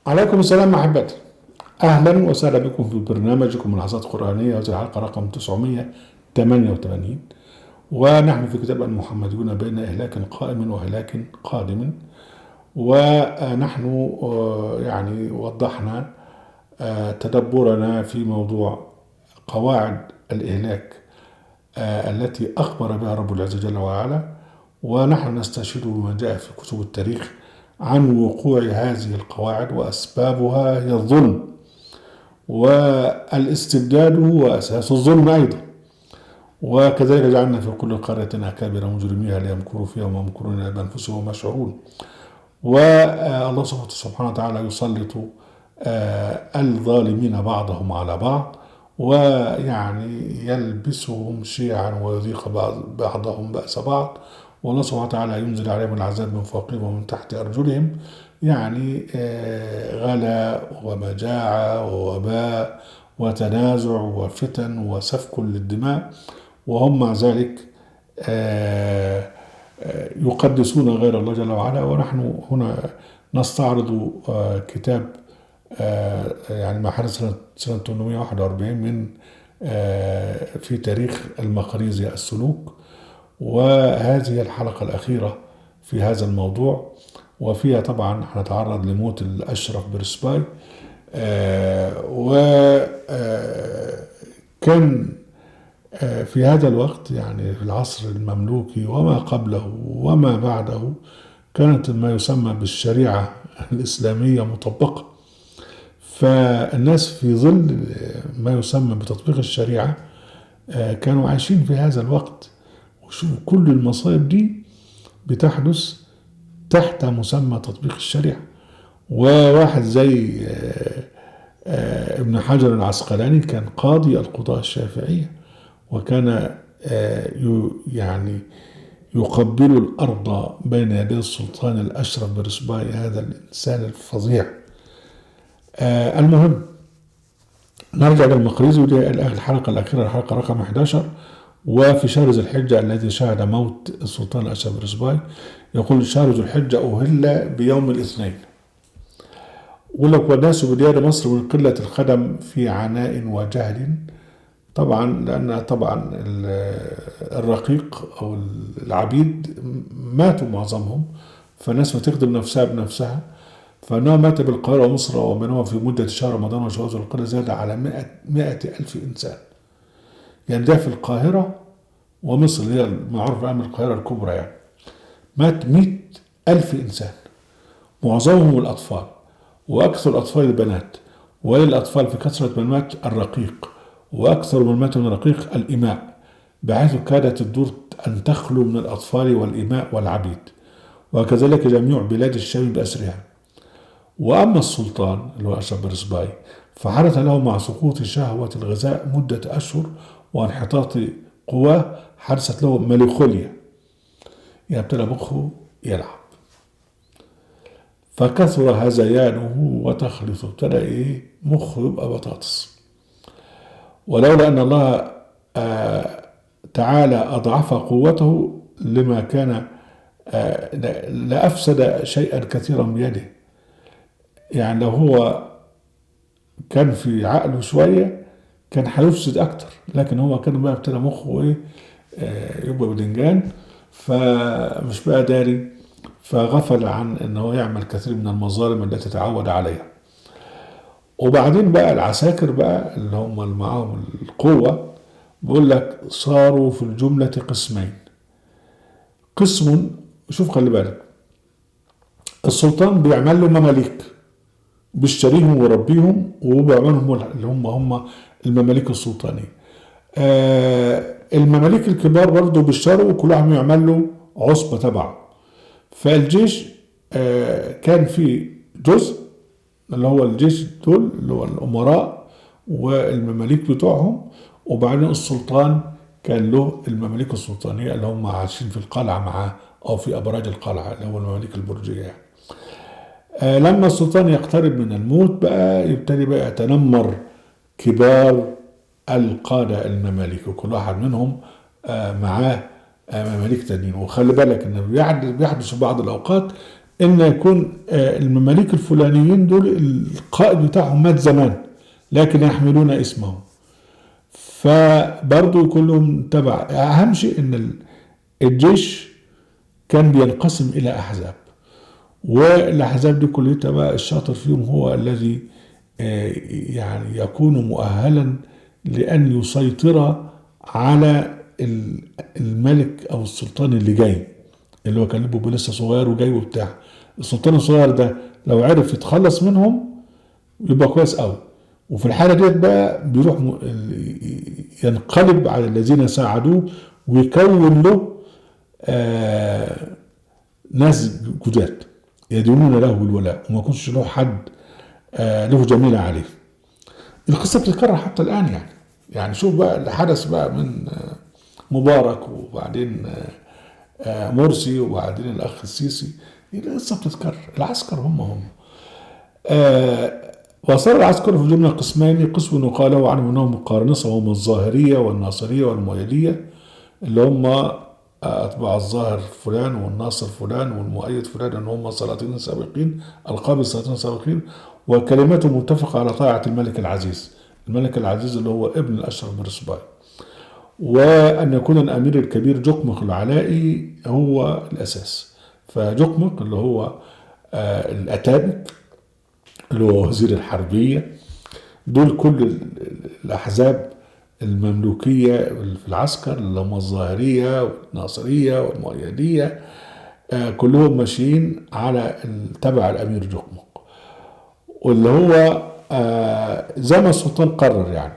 عليكم السلام أحبتي. أهلا وسهلا بكم في برنامجكم ملاحظات قرآنية، وهذه الحلقة رقم 988. ونحن في كتاب المحمديون بين إهلاك قائم وإهلاك قادم. ونحن يعني وضحنا تدبرنا في موضوع قواعد الإهلاك التي أخبر بها رب العزة جل وعلا، ونحن نستشهد بما جاء في كتب التاريخ عن وقوع هذه القواعد، وأسبابها هي الظلم، والاستبداد هو أساس الظلم أيضا. وكذلك جعلنا في كل قرية أكابر مجرميها ليمكروا فيها وما يمكرون إلا بأنفسهم وما يشعرون. والله سبحانه وتعالى يسلط الظالمين بعضهم على بعض، ويعني يلبسهم شيعا ويذيق بعضهم بأس بعض. والله سبحانه وتعالى ينزل عليهم العذاب من فوقهم ومن تحت أرجلهم، يعني غلاء ومجاعة ووباء وتنازع وفتن وسفك للدماء، وهم مع ذلك يقدسون غير الله جل وعلا. ونحن هنا نستعرض كتاب يعني ما حدث سنة 841 من في تاريخ المقريزي السلوك، وهذه الحلقة الأخيرة في هذا الموضوع، وفيها طبعا هنتعرض لموت الأشرف برسباي. وكان في هذا الوقت، يعني في العصر المملوكي وما قبله وما بعده، كانت ما يسمى بالشريعة الإسلامية مطبقة. فالناس في ظل ما يسمى بتطبيق الشريعة كانوا عايشين في هذا الوقت، وشوفوا كل المصائب دي بتحدث تحت مسمى تطبيق الشريعة. وواحد زي ابن حجر العسقلاني كان قاضي القضاة الشافعية، وكان يعني يقبل الأرض بين يدي السلطان الأشرف برسباي، هذا الإنسان الفظيع. المهم نرجع للمقريزي، ودي الحلقة الأخيرة، الحلقة رقم 11. وفي شهر ذي الحجة الذي شهد موت السلطان الأشرف برسباي، يقول شهر ذي الحجة أهل بيوم الاثنين، ولك والناس بديار مصر من قلة الخدم في عناء وجهل. طبعا لأن طبعا الرقيق أو العبيد ماتوا معظمهم، فالناس بتخدم نفسها بنفسها. فإنه مات بالقاهرة ومصر وبينهما في مدة شهر رمضان وشهر ذو القعدة زاد على 100 ألف إنسان. يعني ده في القاهرة ومصر اللي هي المعروف الآن القاهرة الكبرى، يعني مات 100 ألف إنسان، معظمهم الأطفال، وأكثر الأطفال البنات. وللأطفال في كثرة من مات الرقيق، وأكثر من مات من الرقيق الإماء، بحيث كادت الدور أن تخلو من الأطفال والإماء والعبيد، وكذلك جميع بلاد الشام بأسرها. وأما السلطان اللي هو أشرف برسباي فحدث له مع سقوط شهوة الغذاء مدة أشهر وانحطاط قواه، حدثت له مليخوليا، يعني ابتدى مخه يلعب، فكثر هذيانه وتخلصه، ابتدى مخه يبقى بطاطس. ولولا أن الله تعالى أضعف قوته لما كان لأفسد شيئا كثيرا بيده. يعني لو هو كان في عقله شوية كان هيفسد أكتر، لكن هو كان بقى ابتدى مخه يبقى بدنجان، فمش بقى داري، فغفل عن أنه يعمل كثير من المظالم التي تعود عليها. وبعدين بقى العساكر بقى اللي هم اللي معاهم القوة، بيقول لك صاروا في الجملة قسمين. قسم، شوف خلي بالك، السلطان بيعمل له مماليك، بيشتريهم ويربيهم وبيعملهم اللي هم المماليك السلطانية. المماليك الكبار برضه بيشتروا، وكل واحد يعمل له عصبة تبعه. فالجيش كان في جزء اللي هو الجيش دول اللي هو الأمراء والمماليك بتوعهم، وبعدين السلطان كان له المماليك السلطانية اللي هم عايشين في القلعة معاه أو في أبراج القلعة اللي هو المماليك البرجية يعني. لما السلطان يقترب من الموت بقى يبتدي بقى يتنمر كبار القادة المماليك، وكل واحد منهم معاه مماليك تانيين. وخلي بالك ان بيحدث في بعض الاوقات ان يكون المماليك الفلانيين دول القائد بتاعهم مات زمان لكن يحملون اسمه، فبرضه يكون لهم تبع. اهم شيء ان الجيش كان بينقسم الى احزاب، والاحزاب دي كلها بقى الشاطر فيهم هو الذي يعني يكون مؤهلا لان يسيطر على الملك او السلطان اللي جاي، اللي هو كان بيبقى لسه صغير وجاي وبتاع. السلطان الصغير ده لو عرف يتخلص منهم يبقى كويس قوي. وفي الحالة ديت بقى بيروح ينقلب على الذين ساعدوه ويكون له ناس جداد يدينون له بالولاء، وما يكونش له حد له جميلة عليه. القصة بتتكرر حتى الآن يعني. يعني شوف بقى اللي حدث بقى من مبارك وبعدين مرسي وبعدين الأخ السيسي، القصة بتتكرر. العسكر هم وصار العسكر في جملة قسمين: قسم يقال عنهم أنهم القرنصة وهم الظاهرية والناصرية والمؤيدية، اللي هم أتباع الظاهر فلان والناصر فلان والمؤيد فلان، أن هم السلاطين السابقين، ألقاب السلاطين السابقين، وكلماتهم متفقة على طاعة الملك العزيز. الملك العزيز اللي هو ابن الأشرف بن رسباي، وأن يكون الأمير الكبير جقمق العلائي هو الأساس. فجقمق اللي هو الأتابك اللي هو وزير الحربية، دول كل الأحزاب المملوكية في العسكر اللي هم الظاهرية والناصرية والمؤيدية كلهم ماشيين على تبع الأمير جقمق، واللي هو زي ما السلطان قرر يعني.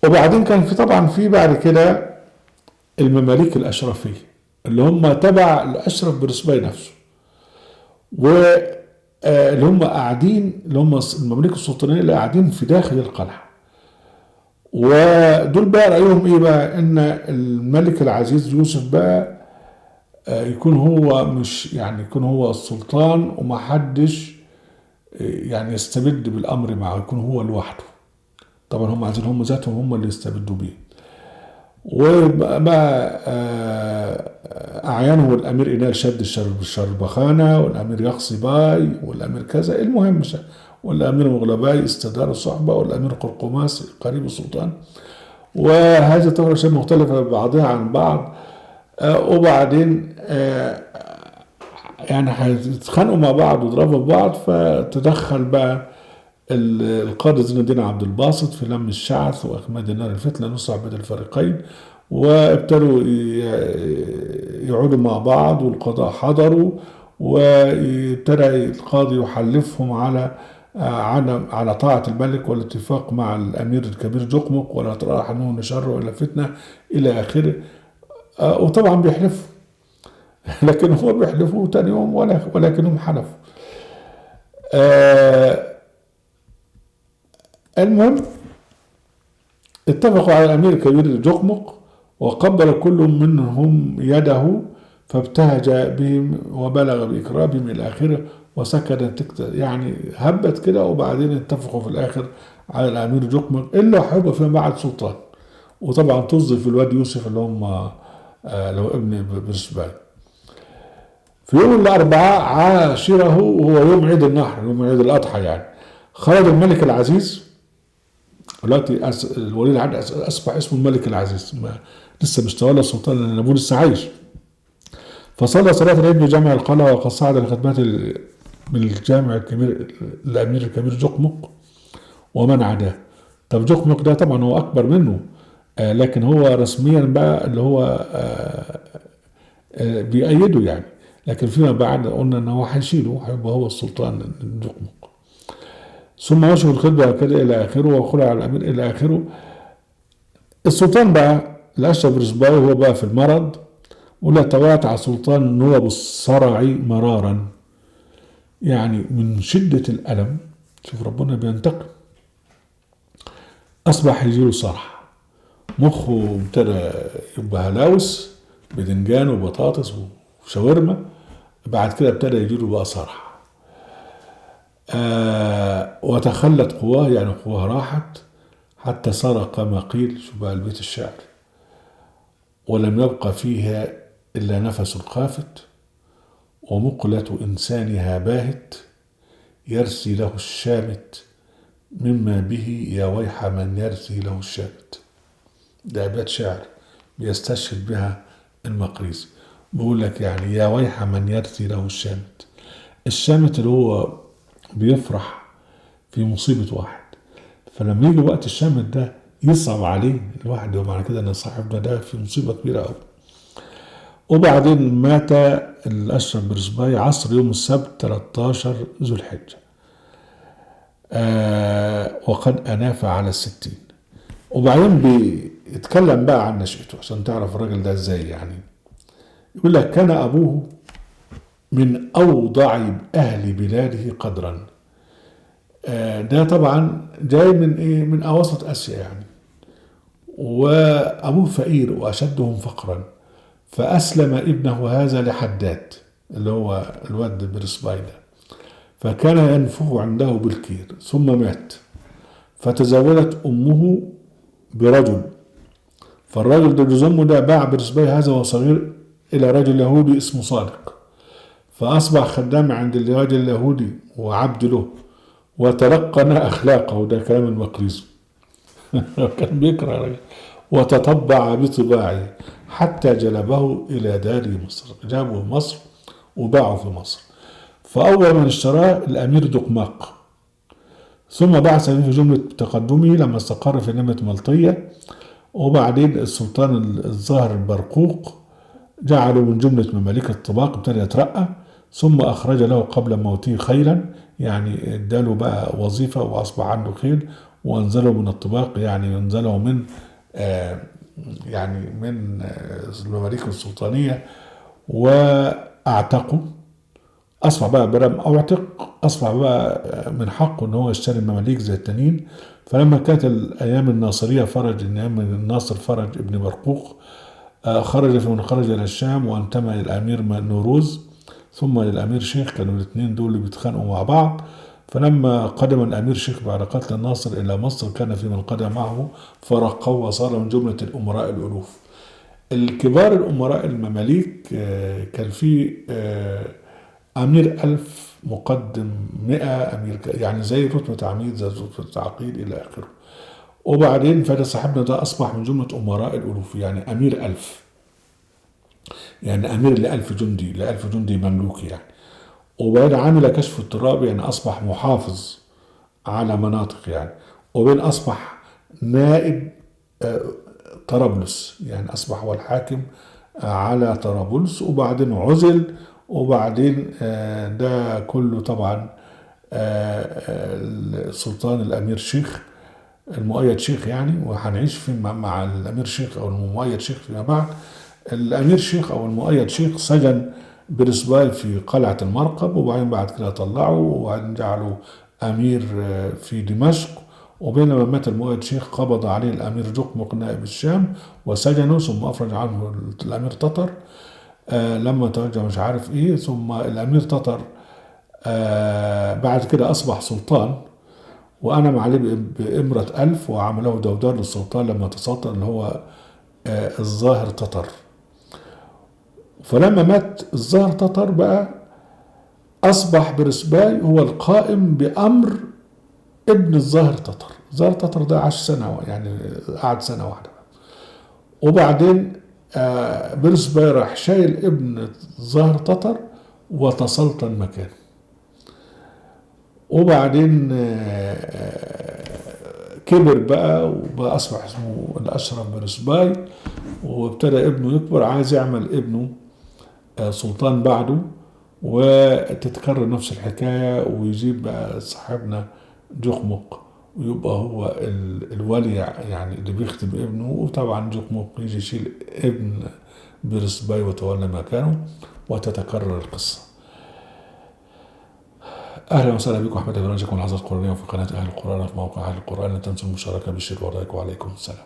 وبعدين كان في طبعا في بعد كده المماليك الأشرفية اللي هم تبع الأشرف بن رسباي نفسه، واللي هم قاعدين، اللي هم المماليك السلطانية اللي قاعدين في داخل القلعة. ودول بقى رأيهم ايه بقى؟ ان الملك العزيز يوسف بقى يكون هو مش يعني يكون هو السلطان ومحدش يعني يستبد بالامر معه، يكون هو لوحده. طبعا هم عايزين هم ذاتهم هم اللي يستبدوا بيه. وبقى اعيانه الامير اينال شد الشربخانه، والامير يقصي باي، والامير كذا، المهم والامير مغلباي استدار الصحبه، والامير قرقماس قريب السلطان. وهذه طبعا اشياء مختلفه بعضها عن بعض. وبعدين يعني هيتخانقوا مع بعض ويضربوا بعض، فتدخل بقى القاضي زين الدين عبد الباسط في لم الشعث واخماد النار الفتنه نصع بين الفريقين، وابتدوا يقعدوا مع بعض، والقضاء حضروا، وابتدى القاضي يحلفهم على طاعة الملك والاتفاق مع الأمير الكبير جقمق، ولا ترى عنه شر إلا فتنة إلى آخره. وطبعا بيحلفوا لكن هو بيحلفوا تاني يوم ولكنهم حلفوا. المهم اتفقوا على الأمير الكبير جقمق، وقبل كل منهم يده، فابتهج بهم وبلغ بإكرامهم إلى آخره، وسكنت يعني هبت كده. وبعدين اتفقوا في الآخر على الأمير جقمق إلا هيبقى فيما بعد سلطان. وطبعا توظف الواد يوسف اللي هم لو ابن برسبان. في يوم الأربعاء عاشره وهو يوم عيد النحر، يوم عيد الأضحى يعني، خرج الملك العزيز. دلوقتي الولي العهد أصبح اسمه الملك العزيز، لسه مش تولى السلطان لأن أبوه لسه عايش. فصلى صلاة العيد بجامع القلعة، وقد صعد لخدمات من الجامع الكبير الأمير الكبير جقمق ومن عداه. طب جقمق ده طبعا هو أكبر منه، لكن هو رسميا بقى اللي هو بيأيده يعني، لكن فيما بعد قلنا ان هو هيشيله، هيبقى هو السلطان جقمق. ثم وجه الخطبه كده الى اخره، وخلع على الامير الى اخره. السلطان بقى الاشرف رسباوي هو بقى في المرض، ولا تواتع سلطان نوب الصرع مرارا، يعني من شده الالم. شوف ربنا بينتقم. اصبح يجيله صرع، مخه ابتدى يبقى هلاوس، بدنجان وبطاطس وشاورما. بعد كده ابتدى يجيله بقى صرع. وتخلت قواه، يعني قواه راحت، حتى صار كما قيل، شو بقى البيت الشعر: ولم يبق فيها إلا نفس الخافت، ومقلة إنسانها باهت، يرثي له الشامت مما به يا ويح من يرثي له الشامت. ده أبيات شعر بيستشهد بها المقريزي، بيقول لك يعني يا ويح من يرثي له الشامت. الشامت اللي هو بيفرح في مصيبة واحد، فلما يجي وقت الشامت ده يصعب عليه الواحد، ومعنى كده ان صاحبنا ده في مصيبة كبيرة قوي. وبعدين مات الأشرف برزباي عصر يوم السبت 13 ذو الحجة، وقد أناف على 60. وبعدين بيتكلم بقى عن نشأته عشان تعرف الراجل ده ازاي يعني. يقول لك كان أبوه من أوضع أهل بلاده قدرا. ده طبعا جاي من إيه؟ من أواسط آسيا يعني. وأبوه فقير وأشدهم فقرا، فأسلم ابنه هذا لحداد اللي هو الواد برسباي ده، فكان ينفخ عنده بالكير ثم مات. فتزوجت أمه برجل، فالرجل ده جوز أمه ده باع برسباي هذا وهو صغير إلى رجل يهودي اسمه صادق، فأصبح خدام عند الرجل اليهودي وعبد له، وتلقن أخلاقه. وده كلام المقريزي. كان بيكره رجل. وتطبع بطباعه حتى جلبه إلى دار مصر، جابه مصر وباعه في مصر. فأول من اشتراه الأمير دقماق، ثم بعث في جملة تقدمه لما استقر في نمة ملطية. وبعدين السلطان الظاهر البرقوق جعله من جملة مماليك الطباق، ابتدى يترقى. ثم أخرج له قبل موته خيلا، يعني اداله بقى وظيفة وأصبح عنده خيل، وأنزله من الطباق، يعني أنزله من يعني من المماليك السلطانية وأعتقه. أصبح بقى برم أو اعتق، أصبح بقى من حقه إن هو يشتري المماليك زي التانيين. فلما كانت الأيام الناصرية فرج إن أيام الناصر فرج ابن برقوق خرج، فمن خرج إلى الشام وانتمى إلى الأمير نوروز ثم للأمير شيخ، كانوا الاثنين دول اللي بيتخانقوا مع بعض. فلما قدم الأمير شيخ بعد قتل الناصر إلى مصر كان في من قدم معه فرقه وصار من جملة الأمراء الألوف. الكبار الأمراء المماليك كان في أمير 1000 مقدم 100 أمير، يعني زي رتبة عميد زي رتبة عقيد إلى آخره. وبعدين فده صاحبنا ده أصبح من جملة أمراء الألوف، يعني أمير 1000، يعني أمير ل1000 جندي، ل1000 جندي مملوكي يعني. وبعدين عمل كشف التراب، يعني أصبح محافظ على مناطق يعني. وبين أصبح نائب طرابلس، يعني أصبح هو الحاكم على طرابلس. وبعدين عزل. وبعدين ده كله طبعا السلطان الأمير شيخ المؤيد شيخ يعني، وهنعيش في مع الأمير شيخ أو المؤيد شيخ فيما بعد. الأمير شيخ أو المؤيد شيخ سجن برسباي في قلعة المرقب، وبعدين بعد كده طلعه وبعدين جعله أمير في دمشق. وبينما مات المؤيد شيخ قبض عليه الأمير جقمق نائب الشام وسجنه، ثم أفرج عنه الأمير تطر لما توجه مش عارف إيه. ثم الأمير تطر بعد كده أصبح سلطان، وأنم عليه بإمرة 1000 وعمله دودار للسلطان لما تسلطن اللي هو الظاهر تطر. فلما مات الظاهر تطر بقى أصبح برسباي هو القائم بأمر ابن الظاهر تطر. الظاهر تطر ده عاش سنة، يعني قعد سنة واحدة. وبعدين برسباي راح شايل ابن الظاهر تطر وتسلطن مكانه. وبعدين كبر بقى وبقى أصبح اسمه الأشرف برسباي، وابتدى ابنه يكبر، عايز يعمل ابنه سلطان بعده، وتتكرر نفس الحكاية ويجيب بقى صاحبنا جقمق ويبقى هو الولي يعني اللي بيختم ابنه. وطبعا جقمق يجي يشيل ابن برسباي وتولى مكانه وتتكرر القصة. أهلا وسهلا بكم أحمد برنامجكم العظات القرآنية في قناة أهل القرآن في موقع أهل القرآن. لا تنسوا المشاركة بالشير واللايك، وعليكم السلام.